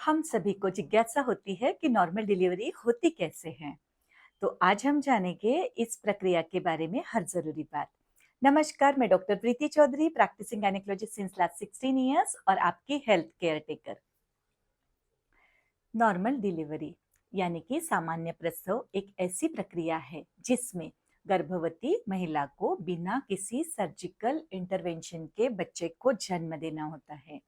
हम सभी को जिज्ञासा होती है कि नॉर्मल डिलीवरी होती कैसे है। तो आज हम जानेंगे इस प्रक्रिया के बारे में हर जरूरी बात। नमस्कार, मैं doctor Preeti Chaudhary, practising gynaecologist since last 16 years और आपकी health care taker. Normal delivery यानी कि सामान्य प्रसव एक ऐसी प्रक्रिया है जिसमें गर्भवती महिला को बिना किसी सर्जिकल इंटरवेंशन के बच्चे को जन्म देना होता है।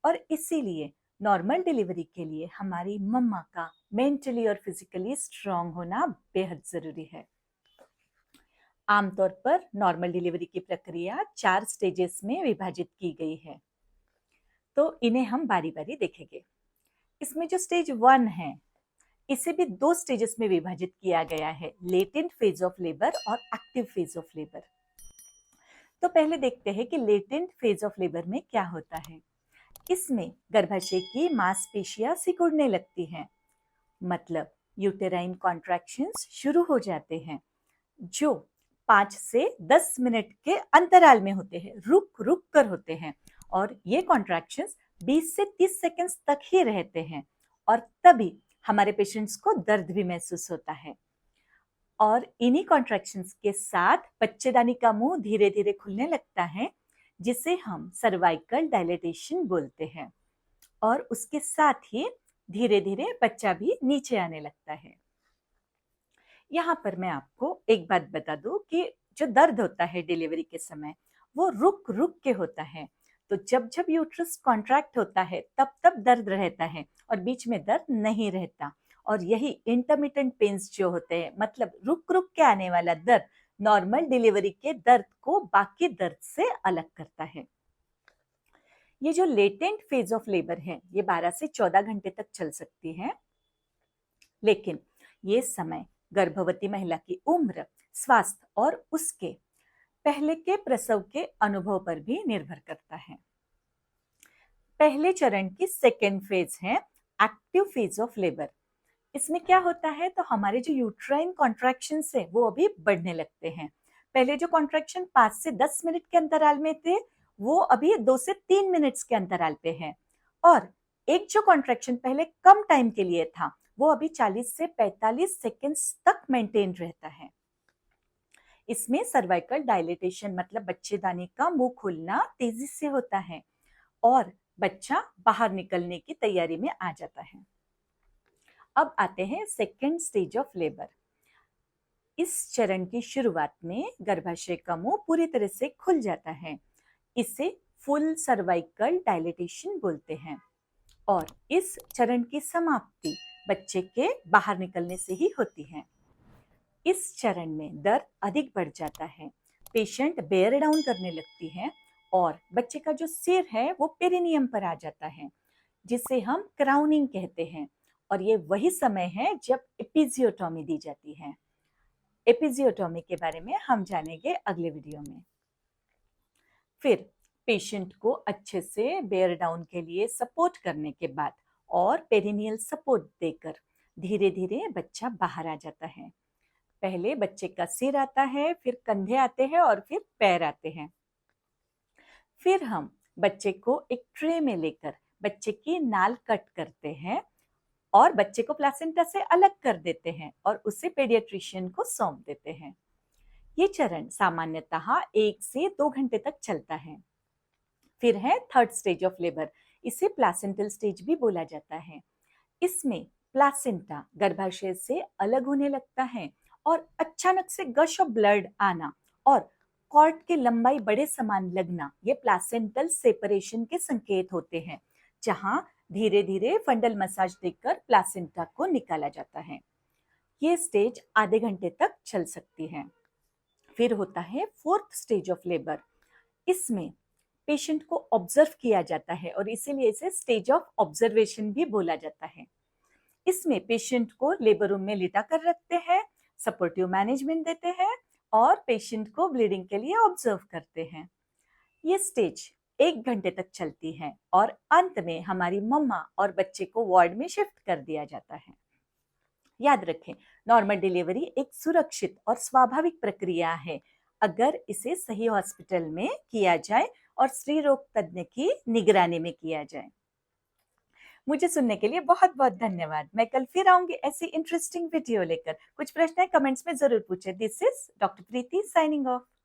और इसीलिए नॉर्मल डिलीवरी के लिए हमारी मम्मा का मेंटली और फिजिकली स्ट्रांग होना बेहद जरूरी है। आमतौर पर नॉर्मल डिलीवरी की प्रक्रिया 4 स्टेजेस में विभाजित की गई है, तो इन्हें हम बारी बारी देखेंगे। इसमें जो स्टेज 1 है, इसे भी 2 स्टेजेस में विभाजित किया गया है, लेटेंट फेज ऑफ लेबर और एक्टिव फेज ऑफ लेबर। तो पहले देखते हैं कि लेटेंट फेज ऑफ लेबर में क्या होता है। इसमें गर्भाशय की मांसपेशियां सिकुड़ने लगती हैं, मतलब यूटेराइन कॉन्ट्रैक्शंस शुरू हो जाते हैं, जो 5 से 10 मिनट के अंतराल में होते हैं, रुक रुक कर होते हैं। और ये कॉन्ट्रैक्शंस 20 से 30 सेकंड्स तक ही रहते हैं और तभी हमारे पेशेंट्स को दर्द भी महसूस होता है। और इन्हीं कॉन्ट्रैक्शंस के साथ बच्चेदानी का मुंह धीरे धीरे खुलने लगता है, जिसे हम सर्वाइकल डायलेटेशन बोलते हैं। और उसके साथ ही धीरे धीरे बच्चा भी नीचे आने लगता है। यहाँ पर मैं आपको एक बात बता दूं कि जो दर्द होता है डिलीवरी के समय, वो रुक रुक के होता है। तो जब जब यूट्रस कॉन्ट्रैक्ट होता है तब तब दर्द रहता है और बीच में दर्द नहीं रहता। और यही इंटरमिटेंट पेन्स जो होते हैं, मतलब रुक रुक के आने वाला दर्द, नॉर्मल डिलीवरी के दर्द को बाकी दर्द से अलग करता है। ये जो लेटेंट फेज ऑफ लेबर है, ये 12 से 14 घंटे तक चल सकती है, लेकिन ये समय गर्भवती महिला की उम्र, स्वास्थ्य और उसके पहले के प्रसव के अनुभव पर भी निर्भर करता है। पहले चरण की सेकेंड फेज है एक्टिव फेज ऑफ लेबर। इसमें क्या होता है, तो हमारे जो यूट्राइन कॉन्ट्रैक्शन है वो अभी बढ़ने लगते हैं। पहले जो कॉन्ट्रैक्शन 5 से 10 मिनट के अंतराल में थे, वो अभी 2 से 3 मिनट्स के अंतराल पे है। और एक जो कॉन्ट्रैक्शन पहले कम टाइम के लिए था, वो अभी 40 से 45 सेकेंड्स तक मेंटेन रहता है। इसमें सर्वाइकल डायलेटेशन, मतलब बच्चेदानी का मुंह खुलना तेजी से होता है और बच्चा बाहर निकलने की तैयारी में आ जाता है। अब आते हैं सेकेंड स्टेज ऑफ लेबर। इस चरण की शुरुआत में गर्भाशय का मुंह पूरी तरह से खुल जाता है। इसे फुल सर्वाइकल डायलेटेशन बोलते हैं। और इस चरण की समाप्ति बच्चे के बाहर निकलने से ही होती है। इस चरण में दर्द अधिक बढ़ जाता है, पेशेंट बेयर डाउन करने लगती है और बच्चे का जो सिर है वो पेरिनियम पर आ जाता है, जिसे हम क्राउनिंग कहते हैं। और ये वही समय है जब एपिजियोटॉमी दी जाती है। एपिजियोटॉमी के बारे में हम जानेंगे अगले वीडियो में। फिर पेशेंट को अच्छे से बेयर डाउन के लिए सपोर्ट करने के बाद और पेरिनियल सपोर्ट देकर धीरे धीरे बच्चा बाहर आ जाता है। पहले बच्चे का सिर आता है, फिर कंधे आते हैं और फिर पैर आते हैं। फिर हम बच्चे को एक ट्रे में लेकर बच्चे की नाल कट करते हैं और बच्चे को प्लासेंटा से अलग कर देते हैं और उसे पेडियाट्रिशियन को सौंप देते हैं। ये चरण सामान्यतः 1 से 2 घंटे तक चलता है। फिर है थर्ड स्टेज ऑफ लेबर। इसे प्लासेंटल स्टेज भी बोला जाता है। इसमें प्लासेंटा गर्भाशय से अलग होने लगता है और अचानक से गश ऑफ ब्लड आना और कॉर्ड की लंबाई बड़े समान लगना, ये प्लासेंटल सेपरेशन के संकेत होते हैं, जहां धीरे धीरे फंडल मसाज देकर प्लासेंटा को निकाला जाता है। ये स्टेज आधे घंटे तक चल सकती है। फिर होता है फोर्थ स्टेज ऑफ लेबर। इसमें पेशेंट को ऑब्जर्व किया जाता है और इसीलिए इसे स्टेज ऑफ ऑब्जर्वेशन भी बोला जाता है। इसमें पेशेंट को लेबर रूम में लिटा कर रखते हैं, सपोर्टिव मैनेजमेंट देते हैं और पेशेंट को ब्लीडिंग के लिए ऑब्जर्व करते हैं। ये स्टेज 1 घंटे तक चलती है और अंत में हमारी मम्मा और बच्चे को वार्ड में शिफ्ट कर दिया जाता है। याद रखें, नॉर्मल डिलीवरी एक सुरक्षित और स्वाभाविक प्रक्रिया है, अगर इसे सही हॉस्पिटल में किया जाए और स्त्री रोग तज्ञ की निगरानी में किया जाए। मुझे सुनने के लिए बहुत-बहुत धन्यवाद। मैं कल फिर आऊँगी ऐसी इंटरेस्टिंग वीडियो लेकर। कुछ प्रश्न है कमेंट्स में ज़रूर पूछें। This is doctor Preeti signing off.